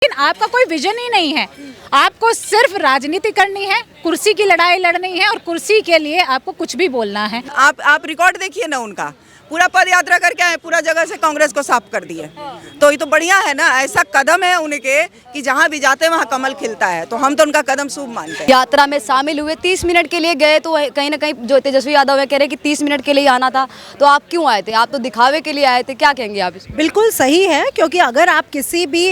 लेकिन आपका कोई विजन ही नहीं है। आपको सिर्फ राजनीति करनी है, कुर्सी की लड़ाई लड़नी है और कुर्सी के लिए आपको कुछ भी बोलना है। आप रिकॉर्ड देखिए ना, उनका पूरा पद यात्रा करके आए, पूरा जगह से कांग्रेस को साफ कर दिए। तो ये तो बढ़िया है ना, ऐसा कदम है उनके कि जहाँ भी जाते हैं वहाँ कमल खिलता है। तो हम तो उनका कदम शुभ मानते हैं। यात्रा में शामिल हुए, 30 मिनट के लिए गए तो कहीं ना कहीं जो तेजस्वी यादव है कह रहे कि 30 मिनट के लिए आना था, तो आप क्यों आए थे? आप तो दिखावे के लिए आए थे, क्या कहेंगे आप इसमें? बिल्कुल सही है, क्योंकि अगर आप किसी भी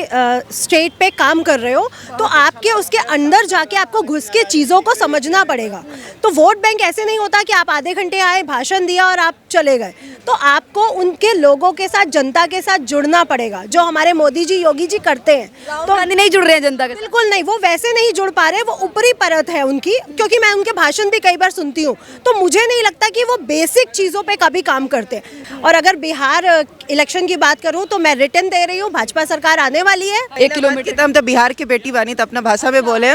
स्टेट पे काम कर रहे हो तो आपके उसके अंदर जाके आपको घुस के चीज़ों को समझना पड़ेगा। तो वोट बैंक ऐसे नहीं होता कि आप आधे घंटे आए, भाषण दिया और आप चले गए। तो आपको उनके लोगों के साथ, जनता के साथ जुड़ना पड़ेगा, जो हमारे मोदी जी, योगी जी करते हैं। तो गांधी नहीं जुड़ रहे हैं जनता के साथ? बिल्कुल नहीं, वो वैसे नहीं जुड़ पा रहे, वो ऊपरी परत है उनकी। क्योंकि मैं उनके भाषण भी कई बार सुनती हूँ, तो मुझे नहीं लगता कि वो बेसिक चीज़ों पे कभी काम करते हैं। और अगर बिहार इलेक्शन की बात करूँ तो मैं रिटर्न दे रही हूँ, भाजपा सरकार आने वाली है। 1 किलोमीटर हम तो बिहार की बेटी बानी, तो अपना भाषा में बोले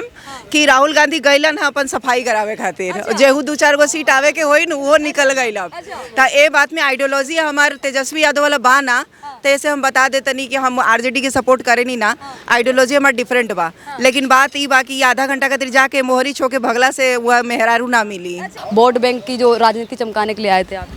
कि राहुल गांधी गईलन है अपन सफाई करावे खातिर। जेहू 2-4 गो सीट आवे के होई न, वो निकल गईल। तो ये बात में आइडियोलॉजी हमारे तेजस्वी यादव वाला बा ना, तो ऐसे हम बता देते नहीं कि हम आरजेडी के सपोर्ट करें नहीं ना, आइडियोलॉजी हमारा डिफरेंट बा। लेकिन बात ये बा कि आधा घंटा खातिर जाके मोहरी छो के भगला से वह मेहरारू ना मिली। वोट बैंक की जो राजनीति चमकाने के लिए आए थे आप?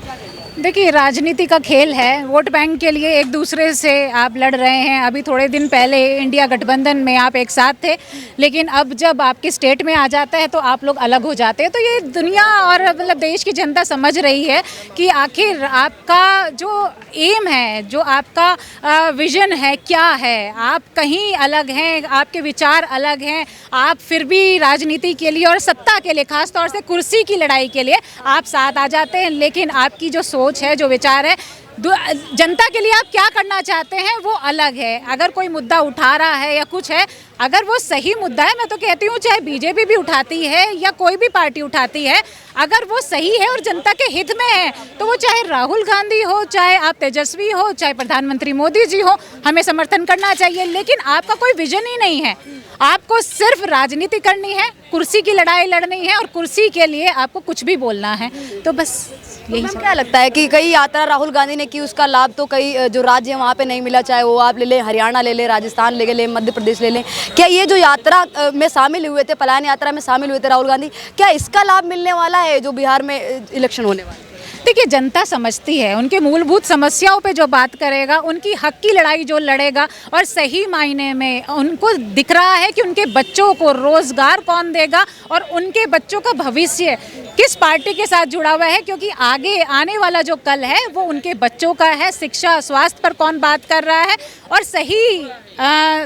देखिए, राजनीति का खेल है। वोट बैंक के लिए एक दूसरे से आप लड़ रहे हैं। अभी थोड़े दिन पहले इंडिया गठबंधन में आप एक साथ थे, लेकिन अब जब आपके स्टेट में आ जाता है तो आप लोग अलग हो जाते हैं। तो ये दुनिया और मतलब देश की जनता समझ रही है कि आखिर आपका जो एम है, जो आपका विजन है, क्या है। आप कहीं अलग हैं, आपके विचार अलग हैं, आप फिर भी राजनीति के लिए और सत्ता के लिए, खास तौर से कुर्सी की लड़ाई के लिए आप साथ आ जाते हैं। लेकिन आपकी जो सोच है, जो विचार है, जनता के लिए आप क्या करना चाहते हैं, वो अलग है। अगर कोई मुद्दा उठा रहा है या कुछ है, अगर वो सही मुद्दा है, मैं तो कहती हूँ चाहे बीजेपी भी उठाती है या कोई भी पार्टी उठाती है, अगर वो सही है और जनता के हित में है, तो वो चाहे राहुल गांधी हो, चाहे आप तेजस्वी हो, चाहे प्रधानमंत्री मोदी जी हो, हमें समर्थन करना चाहिए। लेकिन आपका कोई विजन ही नहीं है। आपको सिर्फ राजनीति करनी है, कुर्सी की लड़ाई लड़नी है और कुर्सी के लिए आपको कुछ भी बोलना है। तो बस यही। क्या लगता है कि कई यात्रा राहुल गांधी ने की, उसका लाभ तो कई जो राज्य हैं वहाँ पे नहीं मिला, चाहे वो आप ले लें, हरियाणा ले लें, राजस्थान ले लें, मध्य प्रदेश ले लें। क्या ये जो यात्रा में शामिल हुए थे, पलायन यात्रा में शामिल हुए थे राहुल गांधी, क्या इसका लाभ मिलने वाला है जो बिहार में इलेक्शन होने वाला है? देखिए, जनता समझती है, उनके मूलभूत समस्याओं पे जो बात करेगा, उनकी हक की लड़ाई जो लड़ेगा, और सही मायने में उनको दिख रहा है कि उनके बच्चों को रोजगार कौन देगा और उनके बच्चों का भविष्य किस पार्टी के साथ जुड़ा हुआ है। क्योंकि आगे आने वाला जो कल है वो उनके बच्चों का है। शिक्षा, स्वास्थ्य पर कौन बात कर रहा है और सही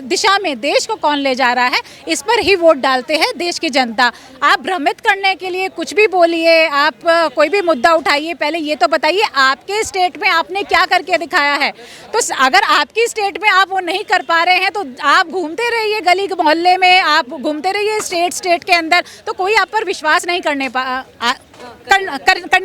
दिशा में देश को कौन ले जा रहा है, इस पर ही वोट डालते हैं देश की जनता। आप भ्रमित करने के लिए कुछ भी बोलिए, आप कोई भी मुद्दा उठाइए, पहले ये तो बताइए आपके स्टेट में आपने क्या करके दिखाया है। तो अगर आपकी स्टेट में आप वो नहीं कर पा रहे हैं, तो आप घूमते रहिए गली मोहल्ले में, आप घूमते रहिए स्टेट के अंदर, तो कोई आप पर विश्वास नहीं करने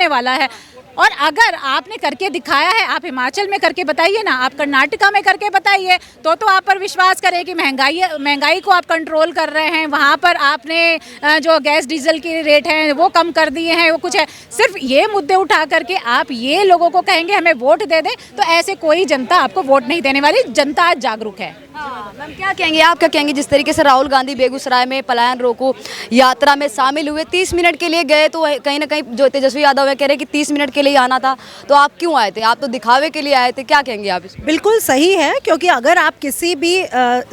वाला है। और अगर आपने करके दिखाया है, आप हिमाचल में करके बताइए ना, आप कर्नाटका में करके बताइए, तो आप पर विश्वास करें कि महंगाई को आप कंट्रोल कर रहे हैं। वहाँ पर आपने जो गैस डीजल की रेट हैं वो कम कर दिए हैं, वो कुछ है। सिर्फ ये मुद्दे उठा करके आप ये लोगों को कहेंगे हमें वोट दे दें, तो ऐसे कोई जनता आपको वोट नहीं देने वाली। जनता आज जागरूक है। मैम, क्या कहेंगे, आप क्या कहेंगे जिस तरीके से राहुल गांधी बेगूसराय में पलायन रोको यात्रा में शामिल हुए, 30 मिनट के लिए गए तो कहीं ना कहीं जो तेजस्वी यादव है कह रहे कि 30 मिनट के लिए आना था, तो आप क्यों आए थे? आप तो दिखावे के लिए आए थे, क्या कहेंगे आप इसमें? बिल्कुल सही है, क्योंकि अगर आप किसी भी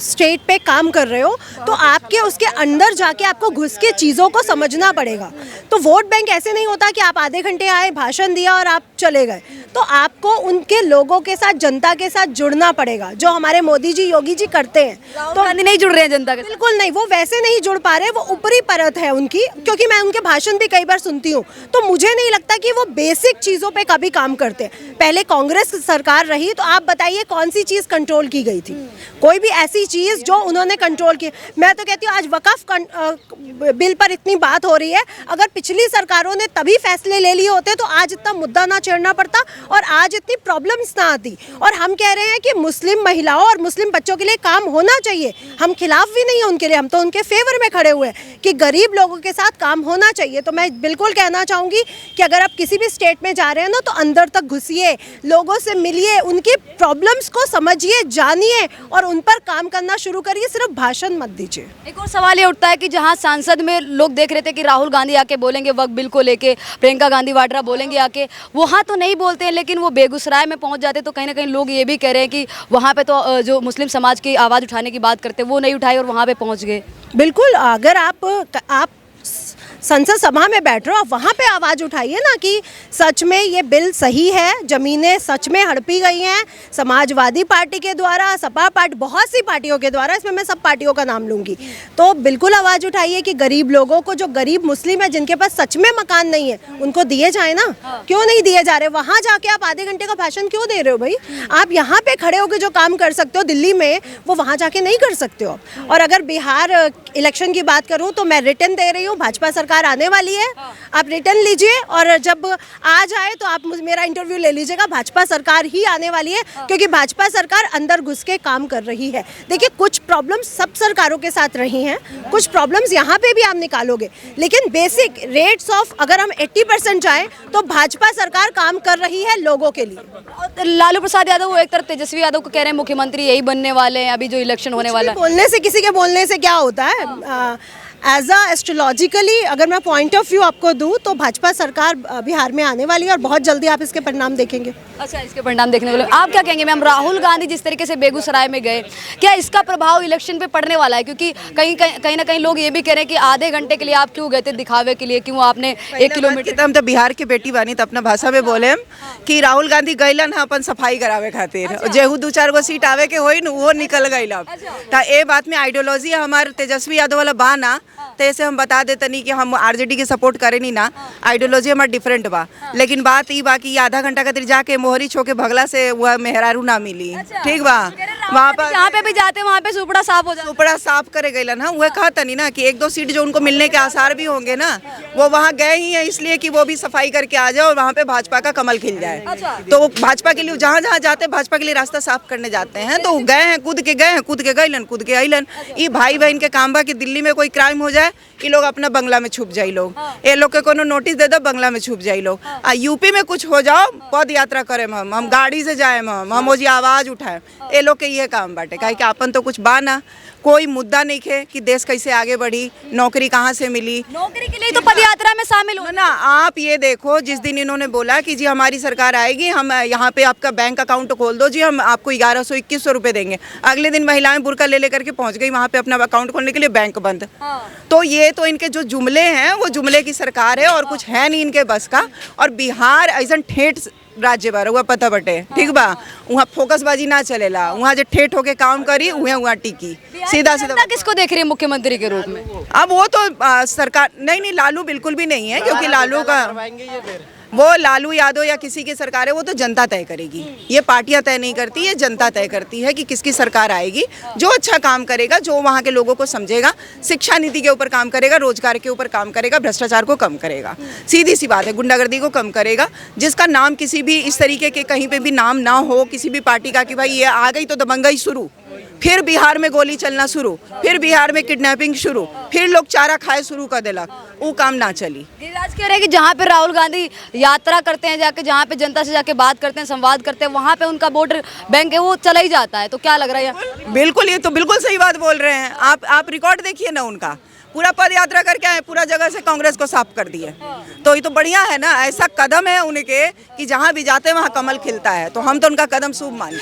स्टेट पे काम कर रहे हो तो आपके उसके अंदर जाके आपको घुस के चीज़ों को समझना पड़ेगा। तो वोट बैंक ऐसे नहीं होता कि आप आधे घंटे आए, भाषण दिया और आप चले गए। तो आपको उनके लोगों के साथ, जनता के साथ जुड़ना पड़ेगा, जो हमारे मोदी जी, योगी जी करते हैं। तो गांधी नहीं जुड़ रहे हैं जनता के? बिल्कुल नहीं, वो वैसे नहीं जुड़ पा रहे, वो ऊपरी परत है उनकी। क्योंकि मैं उनके भाषण भी कई बार सुनती हूँ, तो मुझे नहीं लगता कि वो बेसिक चीज़ों पे कभी काम करते। पहले कांग्रेस सरकार रही, तो आप बताइए कौन सी चीज़ कंट्रोल की गई थी? कोई भी ऐसी चीज़ जो उन्होंने कंट्रोल की। मैं तो कहती हूँ आज वक्फ बिल पर इतनी बात हो रही है, अगर पिछली सरकारों ने तभी फैसले ले लिए होते तो आज इतना मुद्दा ना छेड़ना पड़ता और आज इतनी प्रॉब्लम्स ना आती। और हम कह रहे हैं कि मुस्लिम महिलाओं और मुस्लिम बच्चों के लिए काम होना चाहिए, हम खिलाफ भी नहीं है उनके लिए, हम तो उनके फेवर में खड़े हुए हैं कि गरीब लोगों के साथ काम होना चाहिए। तो मैं बिल्कुल कहना चाहूँगी कि अगर आप किसी भी स्टेट में करने जा रहे हैं ना तो अंदर तक घुसिए, लोगों से मिलिए, उनकी प्रॉब्लम्स को समझिए, जानिए और उन पर काम करना शुरू करिए, सिर्फ भाषण मत दीजिए। एक और सवाल ये उठता है कि जहां सांसद में लोग देख रहे थे कि राहुल गांधी आके बोलेंगे वक्फ बिल को लेके, प्रियंका गांधी वाड्रा बोलेंगे आके, वहां तो नहीं बोलते हैं, लेकिन वो बेगूसराय में पहुंच जाते तो कहीं ना कहीं लोग ये भी कह रहे हैं कि वहां पे तो जो मुस्लिम समाज की आवाज़ उठाने की बात करते वो नहीं उठाई और वहां पे पहुंच गए। बिल्कुल, अगर आप संसद सभा में बैठ रहे हो, आप वहाँ पे आवाज़ उठाइए ना कि सच में ये बिल सही है, ज़मीनें सच में हड़पी गई हैं समाजवादी पार्टी के द्वारा, सपा पार्टी, बहुत सी पार्टियों के द्वारा, इसमें मैं सब पार्टियों का नाम लूँगी। तो बिल्कुल आवाज़ उठाइए कि गरीब लोगों को, जो गरीब मुस्लिम है जिनके पास सच में मकान नहीं है, उनको दिए जाए ना। क्यों नहीं दिए जा रहे? वहाँ जाके आप आधे घंटे का भाषण क्यों दे रहे हो भाई? आप यहाँ पे खड़े होकर जो काम कर सकते हो दिल्ली में, वो वहाँ जाके नहीं कर सकते हो। और अगर बिहार इलेक्शन की बात करूँ तो मैं रिटर्न दे रही हूँ, भाजपा सरकार आने वाली है, आप रिटर्न लीजिए और जब आ जाए तो आप मेरा इंटरव्यू ले लीजिएगा। भाजपा सरकार ही आने वाली है, क्योंकि भाजपा सरकार अंदर घुस के काम कर रही है। देखिए, कुछ प्रॉब्लम्स सब सरकारों के साथ रही हैं, कुछ प्रॉब्लम्स यहाँ पे भी आप निकालोगे, लेकिन बेसिक रेट्स ऑफ अगर हम 80% जाएं तो भाजपा सरकार काम कर रही है लोगों के लिए। और लालू प्रसाद यादव वो एक तरफ तेजस्वी यादव को कह रहे हैं मुख्यमंत्री यही बनने वाले हैं, अभी जो इलेक्शन होने वाला है। बोलने से, किसी के बोलने से क्या होता है? एज अ एस्ट्रोलॉजिकली अगर मैं पॉइंट ऑफ व्यू आपको दूं तो भाजपा सरकार बिहार में आने वाली है और बहुत जल्दी आप इसके परिणाम देखेंगे। अच्छा, इसके परिणाम देखने वाले आप क्या कहेंगे मैम? राहुल गांधी जिस तरीके से बेगूसराय में गए, क्या इसका प्रभाव इलेक्शन पे पड़ने वाला है? क्योंकि कहीं ना कहीं लोग ये भी कह रहे हैं कि आधे घंटे के लिए आप क्यों गए थे दिखावे के लिए, क्यों आपने 1 किलोमीटर। हम तो बिहार के बेटी बानी तो अपना भाषा में बोले कि राहुल गांधी गईलन अपन सफाई करावे खातिर, जेहू 2-4 गो सीट आवे के होई न वो निकल गईल। ए बात में आइडियोलॉजी हमारे तेजस्वी यादव वाला बा ना, तो ऐसे हम बता देते नहीं कि हम आरजेडी के सपोर्ट करें नहीं ना, आइडियोलॉजी हमारा डिफरेंट बा। लेकिन बात ये बा कि आधा घंटा खातिर जाके मोहरी छोके भगला से वह मेहरारू ना मिली। ठीक बा, वहाँ पर जहाँ पे भी जाते वहाँ पे सुपड़ा साफ हो जाता, सुपड़ा साफ करे गईलन। हाँ, वह कहता नहीं ना कि 1-2 सीट जो उनको मिलने के आसार भी होंगे ना, वो वहाँ गए ही हैं इसलिए कि वो भी सफाई करके आ जाए और वहाँ पे भाजपा का कमल खिल जाए। तो वो भाजपा के लिए जहाँ जहाँ जाते भाजपा के लिए रास्ता साफ करने जाते हैं, तो गए हैं, कूद के गईलन, कूद के अइलन। ये भाई बहन के काम बा कि दिल्ली में कोई क्राइम हो जाए, ये लोग अपना बंगला में छुप जाए लोग, ये लोग के कोनो नोटिस दे दो बंगला में छुप जाए लोग। यूपी में कुछ हो जाओ, पद यात्रा करें हम गाड़ी से जाए, हम वो जी आवाज उठाए, ये लोग के ये काम बाटे। काहे कि अपन तो कुछ बा ना, कोई मुद्दा नहीं है कि देश कैसे आगे बढ़ी, नौकरी कहाँ से मिली। नौकरी के लिए तो पद यात्रा में शामिल हो ना। आप ये देखो, जिस दिन इन्होंने बोला कि जी हमारी सरकार आएगी, हम यहाँ पे आपका बैंक अकाउंट खोल दो जी, हम आपको 1100-2100 रुपए देंगे, अगले दिन महिलाएं बुर्का ले लेकर के पहुंच गई वहाँ पे अपना अकाउंट खोलने के लिए, बैंक बंद। तो ये तो इनके जो जुमले हैं वो जुमले की सरकार है और कुछ है नहीं इनके बस का। और बिहार ऐसा ठेठ राज्य बा, हुआ पता बटे, ठीक बा, वहाँ फोकसबाजी ना चलेला, वहाँ जो ठेठ होके काम करी वहाँ टिकी, सीधा सीधा। किसको देख रही है मुख्यमंत्री के रूप में? अब वो तो सरकार नहीं, लालू बिल्कुल भी नहीं है, क्योंकि लालू का वो लालू यादव या किसी की सरकार है, वो तो जनता तय करेगी। ये पार्टियां तय नहीं करती, ये जनता तय करती है कि किसकी सरकार आएगी। जो अच्छा काम करेगा, जो वहाँ के लोगों को समझेगा, शिक्षा नीति के ऊपर काम करेगा, रोजगार के ऊपर काम करेगा, भ्रष्टाचार को कम करेगा, सीधी सी बात है, गुंडागर्दी को कम करेगा, जिसका नाम किसी भी इस तरीके के कहीं पे भी नाम ना हो किसी भी पार्टी का कि भाई ये आ गई तो दबंगई शुरू, फिर बिहार में गोली चलना शुरू, फिर बिहार में किडनैपिंग शुरू, फिर लोग चारा खाए शुरू कर देला, वो काम ना चली। गिरिराज कह रहे हैं कि जहाँ पे राहुल गांधी यात्रा करते हैं, जाके जहाँ पे जनता से जाके बात करते हैं, संवाद करते हैं, वहाँ पे उनका वोट बैंक है वो चला ही जाता है। तो क्या लग रहा है? बिल्कुल, ये तो बिल्कुल सही बात बोल रहे हैं आप रिकॉर्ड देखिए ना, उनका पूरा पद यात्रा करके आए, पूरा जगह से कांग्रेस को साफ कर दिए। तो ये तो बढ़िया है ना, ऐसा कदम है उनके कि जहाँ भी जाते हैं वहाँ कमल खिलता है, तो हम तो उनका कदम शुभ मानते हैं।